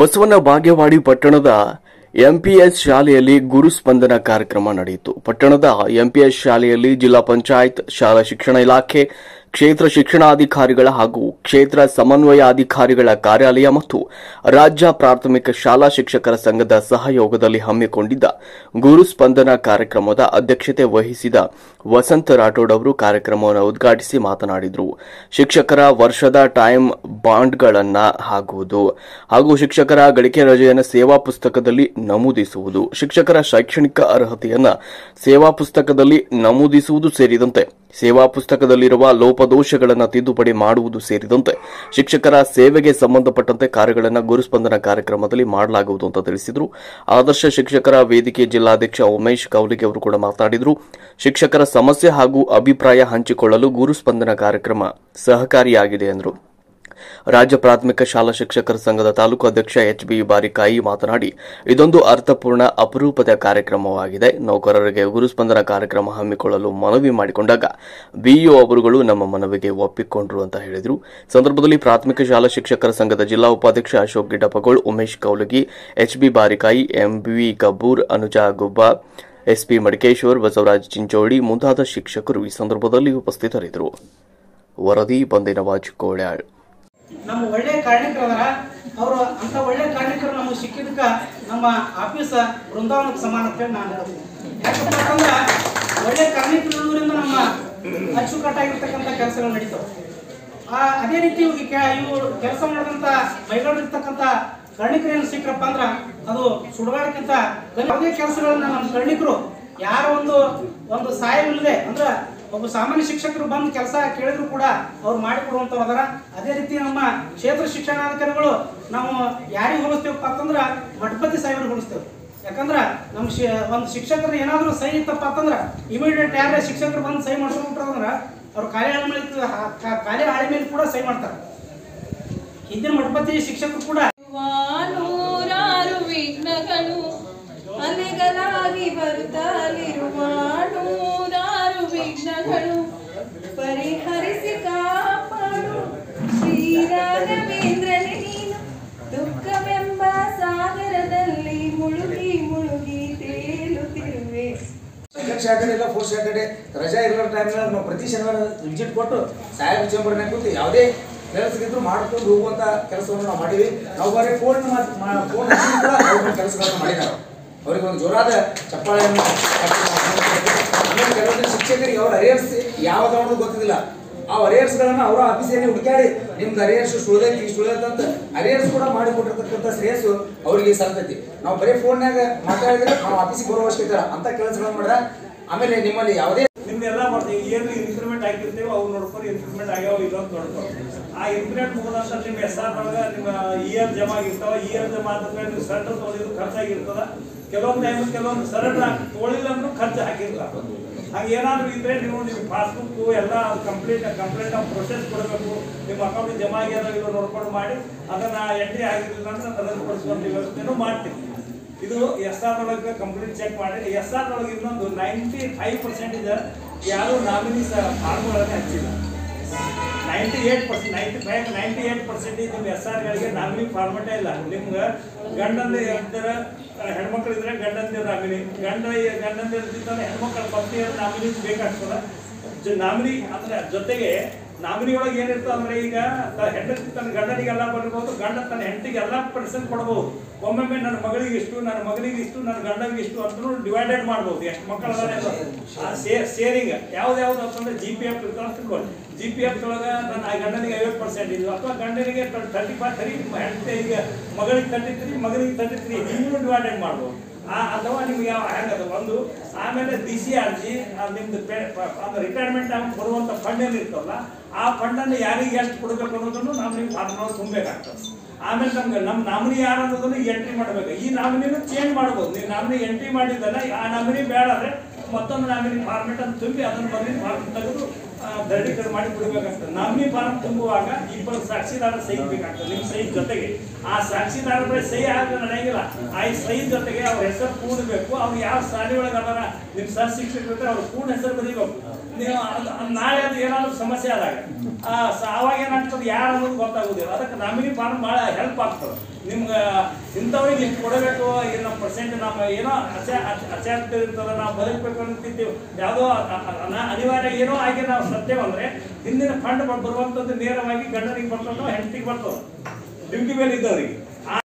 ಬಸವನ ಬಾಗೇವಾಡಿ ಪಟ್ಟಣದ ಎಂಪಿಎಸ್ ಶಾಲೆಯಲ್ಲಿ ಗುರುಸ್ಪಂದನ ಕಾರ್ಯಕ್ರಮ ನಡೆಯಿತು. ಪಟ್ಟಣದ ಎಂಪಿಎಸ್ ಶಾಲೆಯಲ್ಲಿ ಜಿಲ್ಲಾ ಪಂಚಾಯತ್, ಶಾಲಾ ಶಿಕ್ಷಣ ಇಲಾಖೆ, ಕ್ಷೇತ್ರ ಶಿಕ್ಷಣಾಧಿಕಾರಿಗಳ ಹಾಗೂ ಕ್ಷೇತ್ರ ಸಮನ್ವಯಾಧಿಕಾರಿಗಳ ಕಾರ್ಯಾಲಯ ಮತ್ತು ರಾಜ್ಯ ಪ್ರಾಥಮಿಕ ಶಾಲಾ ಶಿಕ್ಷಕರ ಸಂಘದ ಸಹಯೋಗದಲ್ಲಿ ಹಮ್ಮಿಕೊಂಡಿದ್ದ ಗುರುಸ್ಪಂದನ ಕಾರ್ಯಕ್ರಮದ ಅಧ್ಯಕ್ಷತೆ ವಹಿಸಿದ ವಸಂತ ರಾಠೋಡ್ ಅವರು ಕಾರ್ಯಕ್ರಮವನ್ನು ಉದ್ಘಾಟಿಸಿ ಮಾತನಾಡಿದರು. ಶಿಕ್ಷಕರ ವರ್ಷದ ಟೈಮ್ ಬಾಂಡ್ಗಳನ್ನು ಹಾಕುವುದು ಹಾಗೂ ಶಿಕ್ಷಕರ ಗಳಿಕೆ ರಜೆಯನ್ನು ಸೇವಾ ಪುಸ್ತಕದಲ್ಲಿ ನಮೂದಿಸುವುದು, ಶಿಕ್ಷಕರ ಶೈಕ್ಷಣಿಕ ಅರ್ಹತೆಯನ್ನು ಸೇವಾ ಪುಸ್ತಕದಲ್ಲಿ ನಮೂದಿಸುವುದು ಸೇರಿದಂತೆ ಸೇವಾ ಪುಸ್ತಕದಲ್ಲಿರುವ ಲೋಪದೋಷಗಳನ್ನು ತಿದ್ದುಪಡಿ ಮಾಡುವುದು ಸೇರಿದಂತೆ ಶಿಕ್ಷಕರ ಸೇವೆಗೆ ಸಂಬಂಧಪಟ್ಟಂತೆ ಕಾರ್ಯಗಳನ್ನು ಗುರುಸ್ಪಂದನ ಕಾರ್ಯಕ್ರಮದಲ್ಲಿ ಮಾಡಲಾಗುವುದು ಅಂತ ತಿಳಿಸಿದರು. ಆದರ್ಶ ಶಿಕ್ಷಕರ ವೇದಿಕೆ ಜಿಲ್ಲಾಧ್ಯಕ್ಷ ಉಮೇಶ್ ಕೌಲಿಗೆ ಅವರು ಕೂಡ ಮಾತನಾಡಿದರು. ಶಿಕ್ಷಕರ ಸಮಸ್ಯೆ ಹಾಗೂ ಅಭಿಪ್ರಾಯ ಹಂಚಿಕೊಳ್ಳಲು ಗುರುಸ್ಪಂದನ ಕಾರ್ಯಕ್ರಮ ಸಹಕಾರಿಯಾಗಿದೆ ಎಂದರು. ರಾಜ್ಯ ಪ್ರಾಥಮಿಕ ಶಾಲಾ ಶಿಕ್ಷಕರ ಸಂಘದ ತಾಲೂಕು ಅಧ್ಯಕ್ಷ ಎಚ್.ಬಿ. ಬಾರಿಕಾಯಿ ಮಾತನಾಡಿ, ಇದೊಂದು ಅರ್ಥಪೂರ್ಣ ಅಪರೂಪದ ಕಾರ್ಯಕ್ರಮವಾಗಿದೆ. ನೌಕರರಿಗೆ ಗುರುಸ್ಪಂದನ ಕಾರ್ಯಕ್ರಮ ಹಮ್ಮಿಕೊಳ್ಳಲು ಮನವಿ ಮಾಡಿಕೊಂಡಾಗ ಬಿಇಒ ಅವರುಗಳು ನಮ್ಮ ಮನವಿಗೆ ಒಪ್ಪಿಕೊಂಡರು ಅಂತ ಹೇಳಿದರು. ಸಂದರ್ಭದಲ್ಲಿ ಪ್ರಾಥಮಿಕ ಶಾಲಾ ಶಿಕ್ಷಕರ ಸಂಘದ ಜಿಲ್ಲಾ ಉಪಾಧ್ಯಕ್ಷ ಅಶೋಕ್ ಗಿಡ್ಡಪ್ಪಗೋಳ್, ಉಮೇಶ್ ಕೌಲಗಿ, ಎಚ್.ಬಿ. ಬಾರಿಕಾಯಿ, ಎಂ.ಬಿ. ಕಬ್ಬೂರ್, ಅನುಜಾ ಗುಬ್ಬಾ, ಎಸ್ಪಿ ಮಡಿಕೇಶ್ವರ್, ಬಸವರಾಜ್ ಚಿಂಚೋಳಿ ಮುಂತಾದ ಶಿಕ್ಷಕರು ಈ ಸಂದರ್ಭದಲ್ಲಿ ಉಪಸ್ಥಿತರಿದ್ದರು. ವರದಿ ಬಂದಿನವಾಜ್ ಕೋಳ್ಯಾಳ್. ನಮ್ಮ ಒಳ್ಳೆ ಕಾರ್ಮಿಕರದಾರ, ಅವರು ಅಂತ ಒಳ್ಳೆ ಕಾರ್ಮಿಕರು ನಮಗೆ ಸಿಕ್ಕಿದ್ದಕ್ಕೆ ನಮ್ಮ ಆಫೀಸ್ ಬೃಂದಾವನಕ್ಕೆ ಸಮಾನ ಅಂತೇಳಿ ನಾನು ಹೇಳ್ತೀನಿ. ಯಾಕಪ್ಪ ಅಂತಂದ್ರೆ ಒಳ್ಳೆ ಕಾರ್ಮಿಕರಿಂದ ನಮ್ಮ ಅಚ್ಚುಕಟ್ಟಾಗಿರ್ತಕ್ಕಂಥ ಕೆಲಸಗಳು ನಡೀತಾವೆ. ಅದೇ ರೀತಿ ಇವರು ಕೆಲಸ ಮಾಡಿದಂಥ ಮಹಿಳೆಯರು ಇರ್ತಕ್ಕಂಥ ಕಾರ್ಮಿಕರೇನು ಸಿಕ್ಕರಪ್ಪ ಅಂದ್ರೆ ಅದು ಸುಡುಗಾಡಕ್ಕಿಂತ ಯಾವುದೇ ಕೆಲಸಗಳನ್ನ ನಮ್ಮ ಕಾರ್ಮಿಕರು ಯಾರ ಒಂದು ಸಹಾಯವಿಲ್ಲದೆ ಅಂದ್ರೆ ಒಬ್ಬ ಸಾಮಾನ್ಯ ಶಿಕ್ಷಕರು ಬಂದು ಕೆಲಸ ಕೇಳಿದ್ರು ಕೂಡ ಅವ್ರು ಮಾಡಿಕೊಡುವಂಥವ್ರು ಅದಾರ. ಅದೇ ರೀತಿ ನಮ್ಮ ಕ್ಷೇತ್ರ ಶಿಕ್ಷಣಾಧಿಕಾರಿಗಳು ನಾವು ಯಾರಿಗೆ ಹೋಲಿಸ್ತೇವಪ್ಪ ಅಂತಂದ್ರೆ ಮಠಪತಿ ಸಾಹೇಬರಿಗೆ ಹೋಲಿಸ್ತೇವೆ. ಯಾಕಂದ್ರೆ ನಮ್ಮ ಒಂದು ಶಿಕ್ಷಕರು ಏನಾದರೂ ಸಹಿ ಇತ್ತಪ್ಪ ಅಂತಂದ್ರೆ ಇಮಿಡಿಯೇಟ್ ಯಾರೇ ಶಿಕ್ಷಕರು ಬಂದು ಸಹಿ ಮಾಡ್ಸ್ಕೊಂಡ್ಬಿಟ್ರಂದ್ರೆ ಅವ್ರು ಕಾರ್ಯ ಹಾಳೆ ಮೇಲೆ ಕೂಡ ಸಹಿ ಮಾಡ್ತಾರೆ. ಹಿಂದಿನ ಮಠಪತಿ ಶಿಕ್ಷಕರು ಕೂಡ ನೂರಾರು ವಿಘ್ನಗಳು ಅಲೆಗಳಾಗಿ ಬರುತ್ತಲಿರುವ ನೂರಾರು ವಿಘ್ನಗಳು ಪರಿಹರಿಸಿ ಕಾಪಾಡು ಶ್ರೀರಾಘವೇಂದ್ರನೇ ನೀನು, ದುಃಖವೆಂಬ ಸಾಗರದಲ್ಲಿ ಮುಳುಗಿ ಮುಳುಗಿ ತೇಲುತ್ತಿರುವೆ. ಸ್ಯಾಟರ್ಡೆ ಇಲ್ಲ, ಫೋರ್ತ್ ಸ್ಯಾಟರ್ಡೆ ರಜಾ ಇರೋ ಟೈಮ್ನಾಗ ನಾವು ಪ್ರತಿ ಶನಿವಾರ ವಿಸಿಟ್ ಕೊಟ್ಟು ಸಾಹೇಬ್ ಚೇಂಬರ್ನಾಗ ಕೂತು ಯಾವುದೇ ಕೆಲಸಗಿದ್ರು ಮಾಡ್ಕೊಂಡು ಹೋಗುವಂತ ಕೆಲಸವನ್ನು ನಾವು ಮಾಡಿವಿ. ನಾವು ಬರೀ ಫೋನ್ ಕೆಲಸಗಳನ್ನು ಮಾಡಿದ್ದಾರೆ. ಅವರಿಗೆ ಒಂದು ಜೋರಾದ ಚಪ್ಪಾಳೆಯನ್ನು. ಕೆಲವೊಂದು ಶಿಕ್ಷಕರಿಗೆ ಅವ್ರ ಅರಿಯರ್ಸ್ ಯಾವ್ದು ಗೊತ್ತಿಲ್ಲ. ಆ ಅರಿಯರ್ಸ್ಗಳನ್ನ ಅವರ ಆಫೀಸಲ್ಲಿ ಹುಡುಕಾಡಿ ನಿಮ್ದು ಅರಿಯರ್ಸ್ ಸುಳ್ದೈತೆ ಅರಿಯರ್ಸ್ ಕೂಡ ಮಾಡಿಕೊಟ್ಟಿರ್ತಕ್ಕಂಥ ಶ್ರೇಯಸ್ಸು ಅವರಿಗೆ ಸಲ್ತೈತಿ. ನಾವು ಬರೀ ಫೋನ್ಯಾಗ ಮಾತಾಡಿದ್ರೆ ನಾವು ಆಫೀಸಿಗೆ ಬರೋ ಅವಶ್ಯಕತೆ ಇಲ್ಲ ಅಂತ ಕೆಲಸಗಳನ್ನು ಮಾಡಿದ್ರೆ ಆಮೇಲೆ ನಿಮ್ಮಲ್ಲಿ ಯಾವುದೇ ನಿಮ್ದೆಲ್ಲ ಮಾಡ್ತೀವಿ ಏನು ಇನ್ಕ್ರಿಮೆಂಟ್ ಆಗಿರ್ತೇವೆ ಅವ್ರು ನೋಡ್ಕೊಂಡು ಇನ್ಕ್ರಿಮೆಂಟ್ ಆಗ್ಯಾವ ಇಲ್ಲ ಅಂತ ನೋಡ್ಕೊಂಡು ಆ ಇನ್ಕ್ರಿಮೆಂಟ್ ಮುಗಿದಂತ ನಿಮ್ಮ SR ಒಳಗೆ ನಿಮ್ಮ ಇಯರ್ ಜಮಾ ಆಗಿರ್ತಾವ. ಇಯರ್ ಜಮಾ ಆದ್ಮೇಲೆ ನೀವು ಸರೆಂಡರ್ ತೊಗೊಂಡಿದ್ದು ಖರ್ಚಾಗಿರ್ತದ. ಕೆಲವೊಂದು ಟೈಮ್ ಕೆಲವೊಂದು ಸರೆಂಡರ್ ತೊಗೊಳಿಲ್ಲ ಅಂದ್ರೂ ಖರ್ಚು ಹಾಕಿರ್ತಾರೆ. ಹಾಗೆ ಏನಾದರೂ ಇದ್ರೆ ನೀವು ನಿಮ್ಮ ಪಾಸ್ಬುಕ್ ಎಲ್ಲ ಕಂಪ್ಲೀಟ್ ಪ್ರೊಸೆಸ್ ಕೊಡಬೇಕು. ನಿಮ್ಮ ಅಕೌಂಟ್ ಜಮಾ ಆಗ್ಯಾರ ಇಲ್ಲ ನೋಡ್ಕೊಂಡು ಮಾಡಿ ಅದನ್ನ ಎಂಟ್ರಿ ಆಗಿರಲಿಲ್ಲ ಅಂದ್ರೆ ಅದನ್ನು ಕೊಡಿಸ್ಕೊಂಡು ವ್ಯವಸ್ಥೆನೂ ಮಾಡ್ತೀವಿ. ಇದು SR ಒಳಗೆ ಕಂಪ್ಲೀಟ್ ಚೆಕ್ ಮಾಡಿ SR ಒಳಗೆ ಇನ್ನೊಂದು 95% ಯಾರು ನಾಮಿನಿ ಫಾರ್ಮ್ಗಳನ್ನೇ ಹಚ್ಚಿಲ್ಲ. 98% ನಿಮ್ಮ SRಗಳಿಗೆ ನಾಮಿನಿ ಫಾರ್ಮೆಟೇ ಇಲ್ಲ. ನಿಮ್ಗೆ ಗಂಡಂದ ಇರ್ತಾರೆ, ಹೆಣ್ಮಕ್ಳು ಇದ್ರೆ ಗಂಡಂದಿರ ನಾಮಿನಿ, ಗಂಡಂದಿರ್ತಿದ್ದಾನೆ ಹೆಣ್ಮಕ್ಳ ಪತ್ನಿಯರ ನಾಮಿನಿ ಬೇಕಾಗ್ತದೆ. ನಾಮಿನಿ ಅಂದ್ರೆ ಜೊತೆಗೆ ನಾಮಿನಿ ಒಳಗೆ ಏನಿರ್ತದೆ ಅಂದ್ರೆ ಈಗ ಹೆಂಡತಿ ತನ್ನ ಗಂಡನಿಗೆಲ್ಲ ಬರ್ಬೋದು, ಗಂಡ ತನ್ನ ಹೆಂಡತಿಗೆ ಎಲ್ಲ ಪರ್ಸೆಂಟ್ ಕೊಡ್ಬೋದು. ಒಮ್ಮೊಮ್ಮೆ ನನ್ನ ಮಗಳಿಗೆ ಇಷ್ಟು, ನನ್ನ ಮಗನಿಗೆ ಇಷ್ಟು, ನನ್ನ ಗಂಡನಿಗೆ ಇಷ್ಟು ಅಂತ ಡಿವೈಡೆಡ್ ಮಾಡ್ಬೋದು. ಎಷ್ಟು ಮಕ್ಕಳು ಸೇರಿಂಗ್ ಯಾವ್ದು ಅಂತಂದ್ರೆ GPF ಇರ್ತಾವ ತಿಳ್ಕೊಳ್ಳಿ. GPF ಒಳಗೆ ನನ್ನ ಗಂಡನಿಗೆ 50% ಇದು ಅಥವಾ ಗಂಡನಿಗೆ 35, ಹೆಂಡತಿಗೆ ಮಗಳಿಗೆ 33, ಮಗನಿಗೆ 33 ಹಿಂಗೂ ಡಿವೈಡೆಡ್ ಮಾಡ್ಬೋದು. ಅಥವಾ ನಿಮ್ಗೆ ಯಾವ ಹೆಂಗದ ಒಂದು. ಆಮೇಲೆ DCRG ನಿಮ್ದು ರಿಟೈರ್ಮೆಂಟ್ ಬರುವಂತ ಫಂಡ್ ಏನಿರ್ತಲ್ಲ ಆ ಫಂಡನ್ನು ಯಾರಿಗೆ ಎಷ್ಟು ಕೊಡಬೇಕು ಅನ್ನೋದನ್ನು ನಾವು ನೀವು ಫಾರ್ಮ್ನವ್ರು ತುಂಬಬೇಕಾಗ್ತದೆ. ಆಮೇಲೆ ನಮ್ಮ ನಾಮಿನಿ ಯಾರು ಅನ್ನೋದನ್ನು ಎಂಟ್ರಿ ಮಾಡಬೇಕು. ಈ ನಾಮಿನಿನೂ ಚೇಂಜ್ ಮಾಡ್ಬೋದು. ನೀವು ನಾಮಿನಿ ಎಂಟ್ರಿ ಮಾಡಿದ್ದಲ್ಲ ಆ ನಾಮಿನಿ ಬೇಡ ಅಂದ್ರೆ ಮತ್ತೊಂದು ನಾಮಿನಿ ಫಾರ್ಮೆಟ್ ಅಂತ ತುಂಬಿ ಅದನ್ನು ಬಂದು ಫಾರ್ಮ್ ತೆಗೆದು ದೃಢೀಕರಣ ಮಾಡಿ ಕೊಡಬೇಕಾಗ್ತದೆ. ನಾಮಿನಿ ಫಾರಂ ತುಂಬುವಾಗ ಇಬ್ಬರು ಸಾಕ್ಷಿದಾರ ಸಹಿ ಬೇಕಾಗ್ತದೆ. ನಿಮ್ಮ ಸಹಿ ಜೊತೆಗೆ ಆ ಸಾಕ್ಷಿದಾರ ಬಳಿ ಸಹಿ ಆದ್ರೆ ನಡೆಯಂಗಿಲ್ಲ. ಆ ಸಹಿ ಜೊತೆಗೆ ಅವ್ರ ಹೆಸರು ಕೂಡಬೇಕು. ಅವ್ರು ಯಾವ ಶಾಲೆ ಒಳಗೆ ಅದರ ನಿಮ್ಮ ಸಹ ಶಿಕ್ಷಕರು ಅವ್ರ ಪೂರ್ಣ ಹೆಸರು ಬರೀಬೇಕು. ನೀವು ನಾಳೆ ಅದು ಏನಾದ್ರು ಸಮಸ್ಯೆ ಆದಾಗ ಅವಾಗ ಏನಾಗ್ತದೆ ಯಾರು ಅನ್ನೋದು ಗೊತ್ತಾಗೋದಿಲ್ಲ. ಅದಕ್ಕೆ ನಾಮಿನಿ ಫಾರಂ ಭಾಳ ಹೆಲ್ಪ್ ಆಗ್ತದೆ ನಿಮ್ಗೆ. ಇಂಥವ್ರಿಗೆ ಇಷ್ಟು ಕೊಡಬೇಕು, ನಮ್ಮ ಪರ್ಸೆಂಟ್ ನಮ್ಮ ಏನೋ ಅಚಾರ್ಯ ಇರ್ತದೆ, ನಾವು ಬದುಕಬೇಕು ಅಂತಿದ್ದೀವಿ, ಯಾವುದೋ ಅನಿವಾರ್ಯ ಏನೋ ಆಗಿ ನಾವು ಸತ್ಯವಂದ್ರೆ ಹಿಂದಿನ ಫಂಡ್ ಬರುವಂಥದ್ದು ನೇರವಾಗಿ ಗಂಡನಿಗೆ ಬರ್ತದೋ ಹೆಂಡತಿಗೆ ಬರ್ತದೆ, ಡ್ಯೂಟಿ ಮೇಲೆ ಇದ್ದವ್ರಿಗೆ.